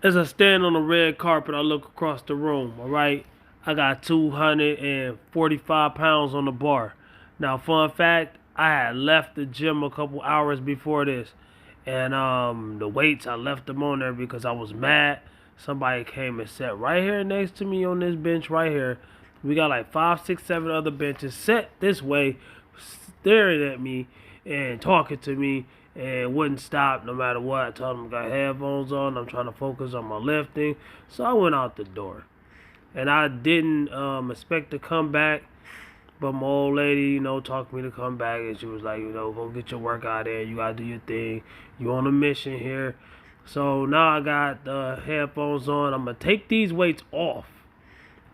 As I stand on the red carpet, I look across the room, all right? I got 245 pounds on the bar. Now, fun fact, I had left the gym a couple hours before this. And the weights, I left them on there because I was mad. Somebody came and sat right here next to me on this bench right here. We got like 5, 6, 7 other benches set this way, staring at me and talking to me and wouldn't stop no matter what. I told them I got headphones on. I'm trying to focus on my lifting. So I went out the door. And I didn't expect to come back. But my old lady, talked me to come back. And she was like, go get your workout in. You got to do your thing. You on a mission here. So now I got the headphones on. I'm going to take these weights off.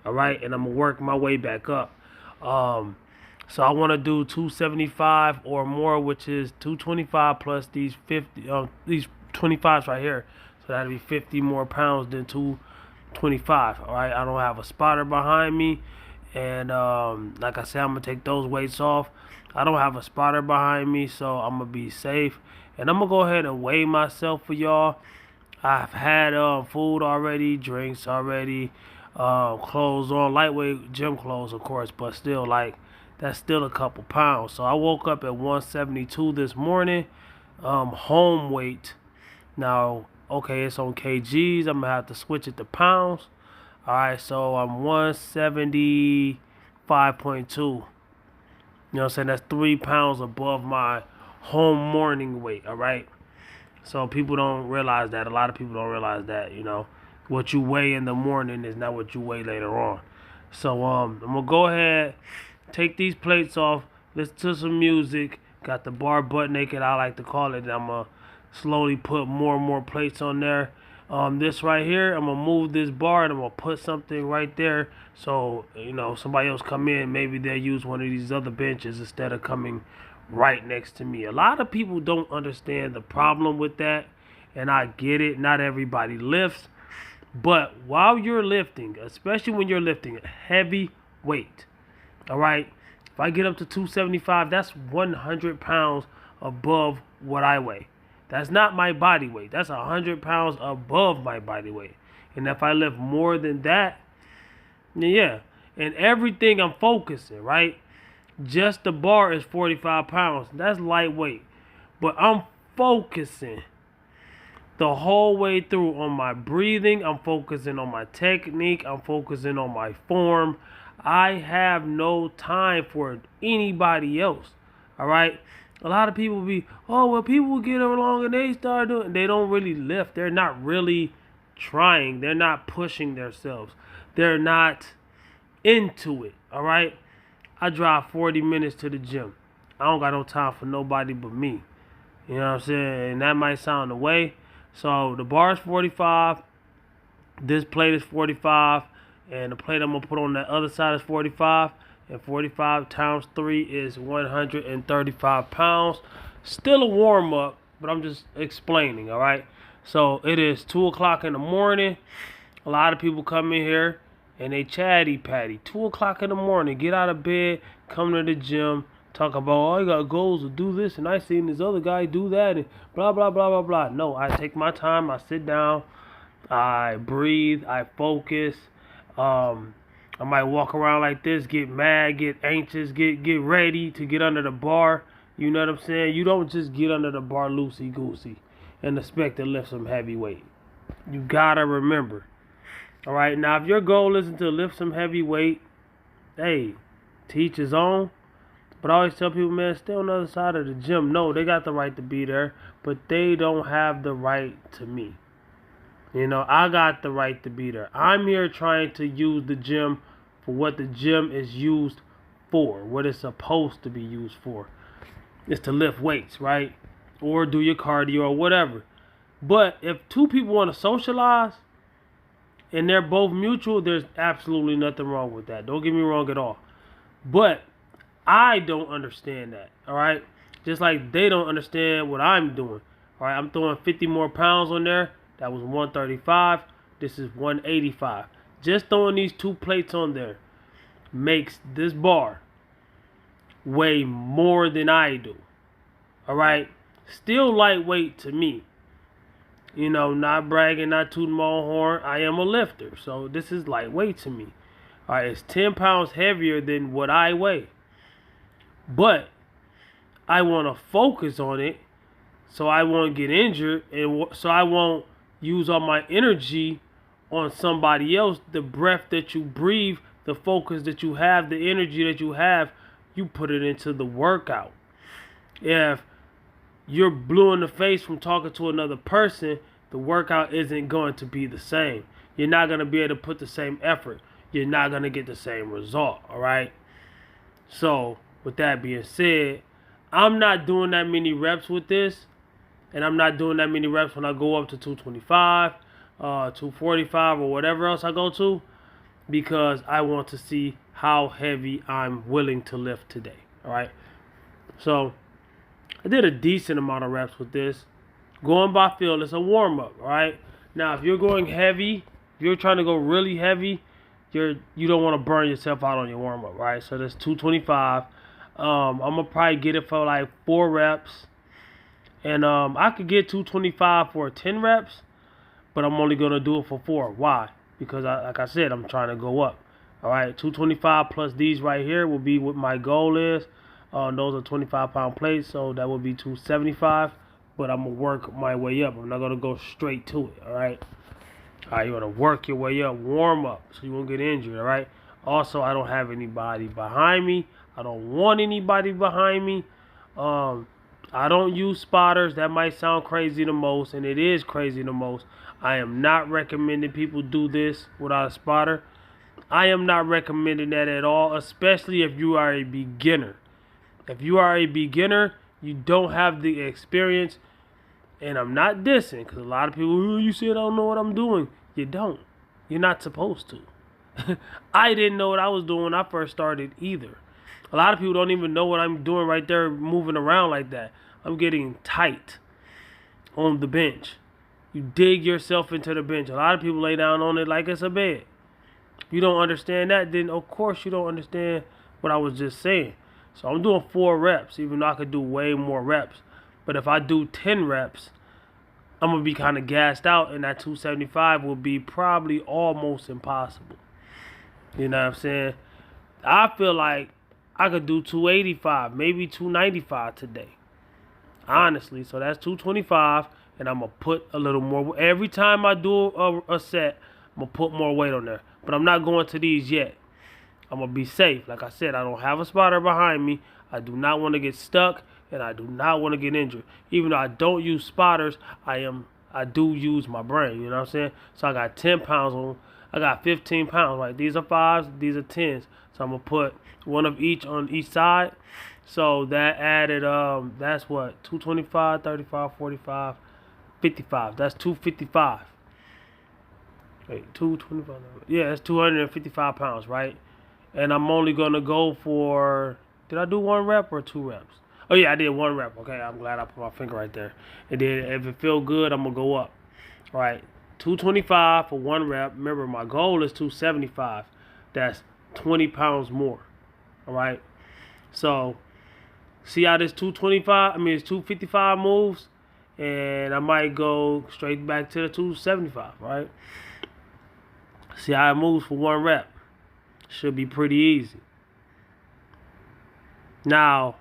All right. And I'm going to work my way back up. So I want to do 275 or more, which is 225 plus these 50, these 25s right here. So that'll be 50 more pounds than 225. All right, I don't have a spotter behind me, and like I said, I'm gonna take those weights off. I don't have a spotter behind me, so I'm gonna be safe. And I'm gonna go ahead and weigh myself for y'all. I've had food already, drinks already, clothes on, lightweight gym clothes, of course, but still, like, that's still a couple pounds. So I woke up at 172 this morning, home weight. Now, okay, it's on kgs. I'm gonna have to switch it to pounds. All right, so I'm 175.2. You know what I'm saying? That's 3 pounds above my home morning weight. All right. So people don't realize that. A lot of people don't realize that. What you weigh in the morning is not what you weigh later on. So I'm gonna go ahead, take these plates off, listen to some music. Got the bar butt naked, I like to call it. I'm gonna slowly put more and more plates on there. This right here, I'm gonna move this bar and I'm gonna put something right there. So somebody else come in, maybe they'll use one of these other benches instead of coming right next to me. A lot of people don't understand the problem with that, and I get it. Not everybody lifts, but while you're lifting, especially when you're lifting heavy weight, all right, if I get up to 275, that's 100 pounds above what I weigh. That's not my body weight. That's 100 pounds above my body weight. And if I lift more than that, then yeah. And everything I'm focusing, right? Just the bar is 45 pounds. That's lightweight. But I'm focusing the whole way through on my breathing. I'm focusing on my technique. I'm focusing on my form. I have no time for anybody else. All right? A lot of people be, oh, well, people get along and they start doing, they don't really lift. They're not really trying. They're not pushing themselves. They're not into it. All right? I drive 40 minutes to the gym. I don't got no time for nobody but me. You know what I'm saying? And that might sound the way. So the bar is 45. This plate is 45. And the plate I'm going to put on the other side is 45. And 45 times 3 is 135 pounds. Still a warm-up, but I'm just explaining, all right? So it is 2 o'clock in the morning. A lot of people come in here and they chatty-patty. 2 o'clock in the morning, get out of bed, come to the gym, talk about, oh, I got goals to do this, and I seen this other guy do that, and blah, blah, blah, blah, blah. No, I take my time, I sit down, I breathe, I focus. I might walk around like this, get mad, get anxious, get ready to get under the bar. You know what I'm saying? You don't just get under the bar loosey-goosey and expect to lift some heavy weight. You gotta remember. All right, now if your goal isn't to lift some heavy weight, hey, teach his own. But I always tell people, man, stay on the other side of the gym. No, they got the right to be there, but they don't have the right to me. I got the right to be there. I'm here trying to use the gym for what the gym is used for, what it's supposed to be used for. It's to lift weights, right? Or do your cardio or whatever. But if two people want to socialize and they're both mutual, there's absolutely nothing wrong with that. Don't get me wrong at all. But I don't understand that, all right? Just like they don't understand what I'm doing. All right, I'm throwing 50 more pounds on there. That was 135. This is 185. Just throwing these 2 plates on there makes this bar weigh more than I do. All right? Still lightweight to me. You know, not bragging, not tooting my own horn. I am a lifter, so this is lightweight to me. All right, it's 10 pounds heavier than what I weigh, but I want to focus on it so I won't get injured and so I won't use all my energy on somebody else. The breath that you breathe, the focus that you have, the energy that you have, you put it into the workout. If you're blue in the face from talking to another person, the workout isn't going to be the same. You're not going to be able to put the same effort. You're not going to get the same result, all right? So, with that being said, I'm not doing that many reps with this, and I'm not doing that many reps when I go up to 225, 245, or whatever else I go to, because I want to see how heavy I'm willing to lift today, all right? So, I did a decent amount of reps with this. Going by feel, it's a warm-up, all right? Now, if you're going heavy, if you're trying to go really heavy, you don't want to burn yourself out on your warm-up, right? So that's 225. I'm going to probably get it for like 4 reps. And I could get 225 for 10 reps, but I'm only going to do it for 4. Why? Because, like I said, I'm trying to go up. All right, 225 plus these right here will be what my goal is. Those are 25-pound plates, so that would be 275. But I'm going to work my way up. I'm not going to go straight to it, all right? All right, you want to work your way up, warm up, so you won't get injured, all right? Also, I don't have anybody behind me. I don't want anybody behind me. I don't use spotters. That might sound crazy the most, and it is crazy the most. I am not recommending people do this without a spotter. I am not recommending that at all, especially if you are a beginner. If you are a beginner, you don't have the experience, and I'm not dissing, because a lot of people, you said I don't know what I'm doing. You don't. You're not supposed to. I didn't know what I was doing when I first started either. A lot of people don't even know what I'm doing right there, moving around like that. I'm getting tight on the bench. You dig yourself into the bench. A lot of people lay down on it like it's a bed. If you don't understand that, then of course you don't understand what I was just saying. So I'm doing 4 reps, even though I could do way more reps. But if I do 10 reps, I'm going to be kind of gassed out, and that 275 will be probably almost impossible. You know what I'm saying? I feel like I could do 285, maybe 295 today. Honestly, so that's 225, and I'm going to put a little more. Every time I do a set, I'm going to put more weight on there. But I'm not going to these yet. I'm going to be safe. Like I said, I don't have a spotter behind me. I do not want to get stuck, and I do not want to get injured. Even though I don't use spotters, I do use my brain, you know what I'm saying? So I got 10 pounds on, I got 15 pounds, right? These are 5s, these are 10s. So I'm going to put one of each on each side. So that added, that's what, 225, 35, 45, 55. That's 255. Wait, 225. Yeah, that's 255 pounds, right? And I'm only going to go for, did I do 1 rep or 2 reps? Oh, yeah, I did 1 rep. Okay, I'm glad I put my finger right there. And then if it feel good, I'm going to go up. All right, 225 for 1 rep. Remember, my goal is 275. That's 20 pounds more. All right? So, see how this 255 moves? And I might go straight back to the 275, right? See how it moves for 1 rep. Should be pretty easy. Now,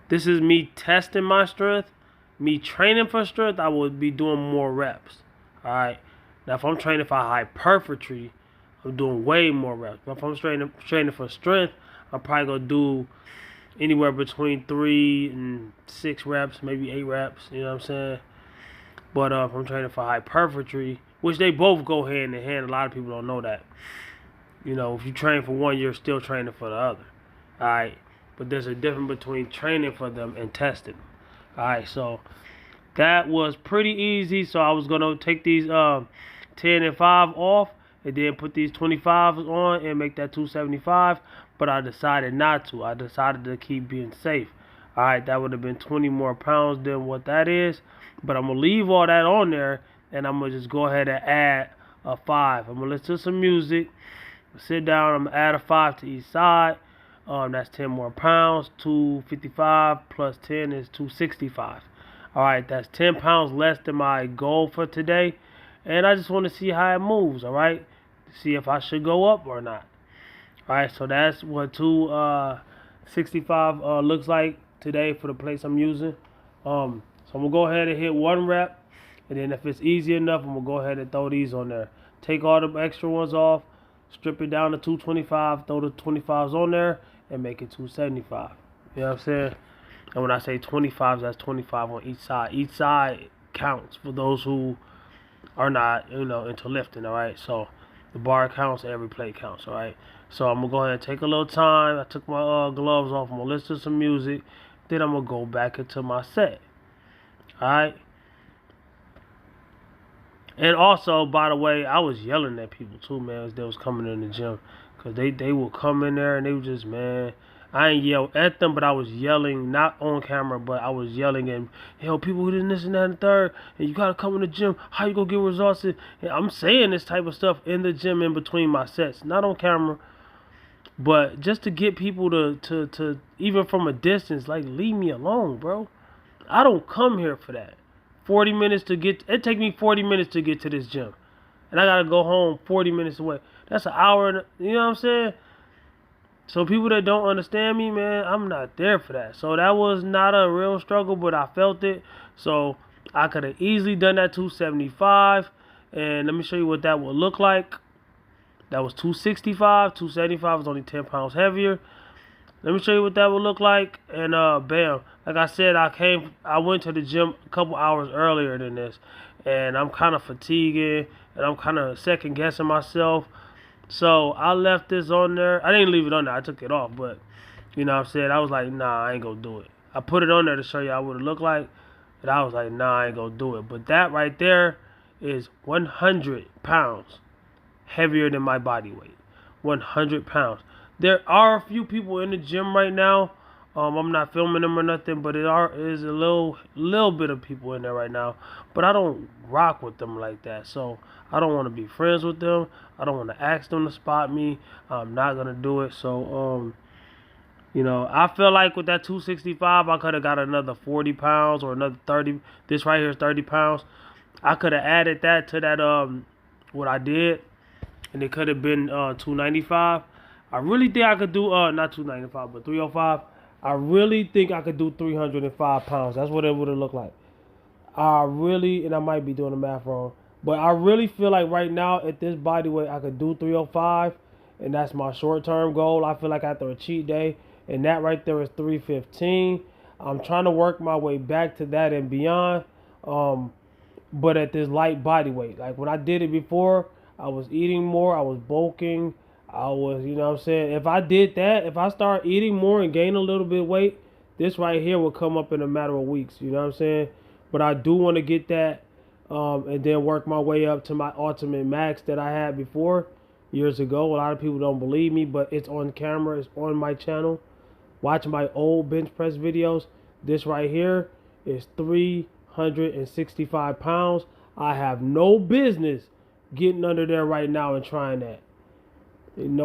this is me testing my strength. Me training for strength, I would be doing more reps. Alright. Now, if I'm training for hypertrophy, I'm doing way more reps. But if I'm training for strength, I'm probably going to do anywhere between 3 and 6 reps, maybe 8 reps. You know what I'm saying? But if I'm training for hypertrophy, which they both go hand in hand, a lot of people don't know that. You know, if you train for one, you're still training for the other. Alright. But there's a difference between training for them and testing them. Alright, so that was pretty easy. So I was going to take these 10 and 5 off and then put these 25s on and make that 275. But I decided not to. I decided to keep being safe. Alright, that would have been 20 more pounds than what that is. But I'm going to leave all that on there, and I'm going to just go ahead and add a 5. I'm going to listen to some music, sit down, I'm going to add a 5 to each side. That's 10 more pounds. 255 plus 10 is 265. All right, that's 10 pounds less than my goal for today. And I just want to see how it moves, all right? See if I should go up or not. All right, so that's what 265 looks like today for the plates I'm using. So I'm going to go ahead and hit 1 rep. And then if it's easy enough, I'm going to go ahead and throw these on there. Take all the extra ones off, strip it down to 225, throw the 25s on there, and make it 275. You know what I'm saying? And when I say 25s, that's 25 on each side. Each side counts for those who are not, into lifting, all right? So the bar counts, every plate counts, all right? So I'm going to go ahead and take a little time. I took my gloves off. I'm going to listen to some music. Then I'm going to go back into my set, all right? And also, by the way, I was yelling at people too, man, as they was coming in the gym. Because they would come in there and they would just, man, I ain't yell at them, but I was yelling, not on camera, but I was yelling at, yo, people who did this and that and third, and you got to come in the gym. How you going to get results? And I'm saying this type of stuff in the gym in between my sets, not on camera, but just to get people to even from a distance, like, leave me alone, bro. I don't come here for that. 40 minutes to get, it take me 40 minutes to get to this gym. And I got to go home 40 minutes away. That's an hour, you know what I'm saying? So people that don't understand me, man, I'm not there for that. So that was not a real struggle, but I felt it. So I could have easily done that 275. And let me show you what that would look like. That was 265. 275 was only 10 pounds heavier. Let me show you what that would look like. And bam. Like I said, I went to the gym a couple hours earlier than this. And I'm kind of fatiguing. And I'm kind of second guessing myself. So I left this on there. I didn't leave it on there. I took it off. But, you know what I'm saying? I was like, nah, I ain't going to do it. I put it on there to show you how it would look like. And I was like, nah, I ain't going to do it. But that right there is 100 pounds heavier than my body weight. 100 pounds. There are a few people in the gym right now. I'm not filming them or nothing, but is a little bit of people in there right now. But I don't rock with them like that. So I don't want to be friends with them. I don't want to ask them to spot me. I'm not gonna do it. So I feel like with that 265, I could have got another 40 pounds or another 30. This right here is 30 pounds. I could have added that to that what I did, and it could have been 295. I really think I could do not 295 but 305. I really think I could do 305 pounds. That's what it would have looked like. And I might be doing the math wrong, but I really feel like right now at this body weight I could do 305, and that's my short-term goal. I feel like after a cheat day, and that right there is 315. I'm trying to work my way back to that and beyond, but at this light body weight. Like when I did it before, I was eating more, I was bulking, I was, you know what I'm saying? If I did that, if I start eating more and gain a little bit of weight, this right here will come up in a matter of weeks, you know what I'm saying? But I do want to get that and then work my way up to my ultimate max that I had before years ago. A lot of people don't believe me, but it's on camera. It's on my channel. Watch my old bench press videos. This right here is 365 pounds. I have no business getting under there right now and trying that.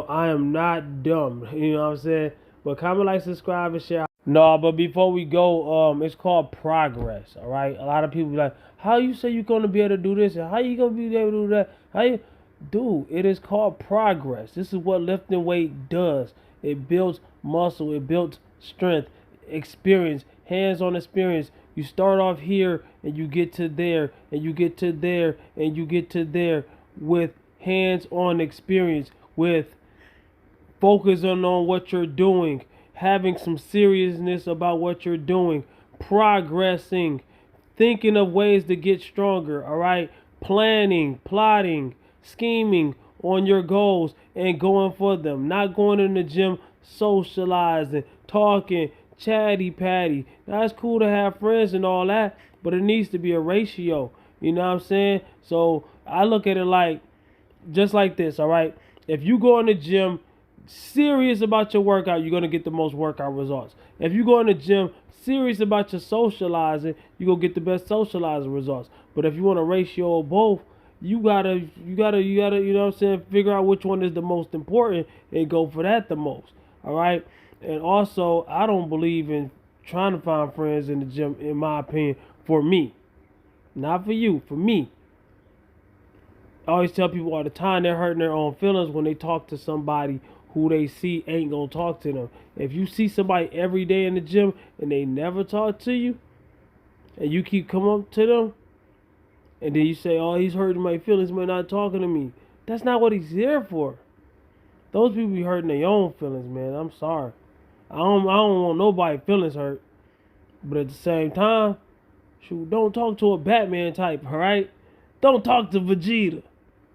I am not dumb. You know what I'm saying? But comment, like, subscribe, and share. No, but before we go, it's called progress, all right? A lot of people be like, how you say you're going to be able to do this? And how you going to be able to do that? Dude, it is called progress. This is what lifting weight does. It builds muscle. It builds strength, experience, hands-on experience. You start off here, and you get to there, and you get to there, and you get to there with hands-on experience, with focusing on what you're doing, having some seriousness about what you're doing, progressing, thinking of ways to get stronger, all right? Planning, plotting, scheming on your goals and going for them. Not going in the gym socializing, talking, chatty patty. Now, it's cool to have friends and all that, but it needs to be a ratio. You know what I'm saying? So I look at it like, just like this, all right? If you go in the gym serious about your workout, you're going to get the most workout results. If you go in the gym serious about your socializing, you're going to get the best socializing results. But if you want a ratio of both, you gotta, you know what I'm saying, figure out which one is the most important and go for that the most. All right? And also, I don't believe in trying to find friends in the gym, in my opinion, For me. Not for you, for me. I always tell people all the time they're hurting their own feelings when they talk to somebody who they see ain't gonna talk to them. If you see somebody every day in the gym and they never talk to you, and you keep coming up to them, and then you say, "Oh, he's hurting my feelings by not talking to me." That's not what he's here for. Those people be hurting their own feelings, man. I'm sorry. I don't want nobody feelings hurt. But at the same time, shoot, don't talk to a Batman type, alright? Don't talk to Vegeta.